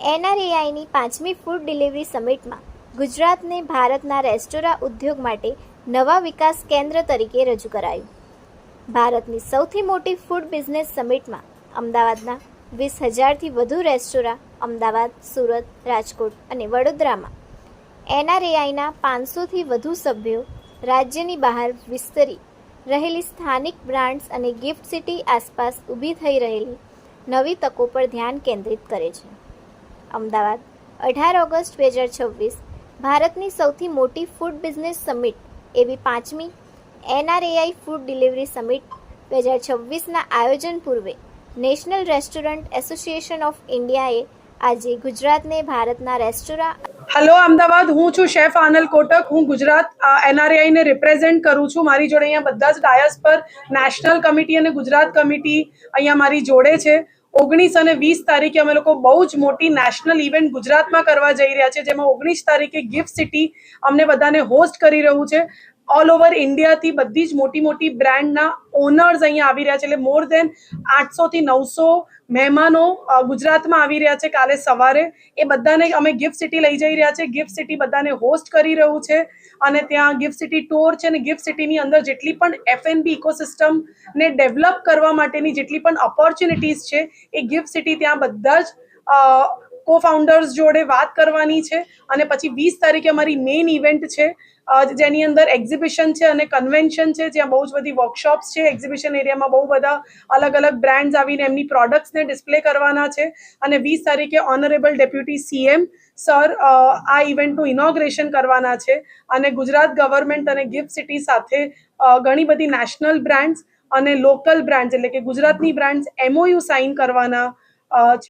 એનઆરએઆઈની 5મી food delivery સમિટમાં ગુજરાતને ભારતના restaurant ઉદ્યોગ માટે નવા વિકાસ કેન્દ્ર તરીકે રજૂ કરાયું. ભારતની સૌથી મોટી ફૂડ બિઝનેસ સમિટમાં અમદાવાદના 20,000થી વધુ રેસ્ટોરાં અમદાવાદ, સુરત, રાજકોટ અને વડોદરામાં એનઆરએઆઈના 500થી વધુ સભ્યો રાજ્યની બહાર વિસ્તરી રહેલી સ્થાનિક બ્રાન્ડ્સ અને ગિફ્ટ સિટી આસપાસ ઊભી થઈ રહેલી નવી તકો પર ધ્યાન કેન્દ્રિત કરે છે. અમદાવાદ 18 ઓગસ્ટ 2026 ભારતની સૌથી મોટી ફૂડ બિઝનેસ સમિટ એવી 5મી એનઆરએઆઈ ફૂડ ડિલિવરી સમિટ 2026ના આયોજન પૂર્વે નેશનલ રેસ્ટોરન્ટ એસોસિએશન ઓફ ઇન્ડિયાએ આજે ગુજરાતને ભારતના રેસ્ટોરાં. હેલો અમદાવાદ, હું છું શેફ આનલ કોટક. હું ગુજરાત એનઆરઆઈને રિપ્રેઝેન્ટ કરું છું. મારી જોડે અહીંયા બધા જ ડાયસ પર નેશનલ કમિટી અને ગુજરાત કમિટી અહીંયા મારી જોડે છે. 19 અને 20 તારીખે અમે લોકો બહુ જ મોટી નેશનલ ઇવેન્ટ ગુજરાતમાં કરવા જઈ રહ્યા છે, જેમાં 19 તારીખે ગિફ્ટ સિટી અમને બધાને હોસ્ટ કરી રહ્યું છે. ઓલ ઓવર ઇન્ડિયાથી બધી જ મોટી મોટી બ્રાન્ડના ઓનર્સ અહીંયા આવી રહ્યા છે. એટલે મોર દેન 800થી 900 મહેમાનો ગુજરાતમાં આવી રહ્યા છે કાલે સવારે. એ બધાને અમે ગિફ્ટ સિટી લઈ જઈ રહ્યા છે. ગિફ્ટ સિટી બધાને હોસ્ટ કરી રહ્યું છે અને ત્યાં ગિફ્ટ સિટી ટૂર છે અને ગિફ્ટ સિટીની અંદર જેટલી પણ એફએનબી ઇકોસિસ્ટમને ડેવલપ કરવા માટેની જેટલી પણ ઓપોર્ચ્યુનિટીઝ છે એ ગિફ્ટ સિટી ત્યાં બધા જ કો ફાઉન્ડર્સ જોડે વાત કરવાની છે. અને પછી 20 તારીખે અમારી મેઇન ઇવેન્ટ છે, જેની અંદર એક્ઝિબિશન છે અને કન્વેન્શન છે, જ્યાં બહુ જ બધી વર્કશોપ્સ છે. એક્ઝિબિશન એરિયામાં બહુ બધા અલગ અલગ બ્રાન્ડ્સ આવીને એમની પ્રોડક્ટ્સને ડિસ્પ્લે કરવાના છે. અને 20 તારીખે ઓનરેબલ ડેપ્યુટી સીએમ સર આ ઇવેન્ટનું ઇનોગ્રેશન કરવાના છે. અને ગુજરાત ગવર્મેન્ટ અને ગિફ્ટ સિટી સાથે ઘણી બધી નેશનલ બ્રાન્ડ્સ અને લોકલ બ્રાન્ડ્સ એટલે કે ગુજરાતની બ્રાન્ડ્સ એમઓયુ સાઇન કરવાના છે.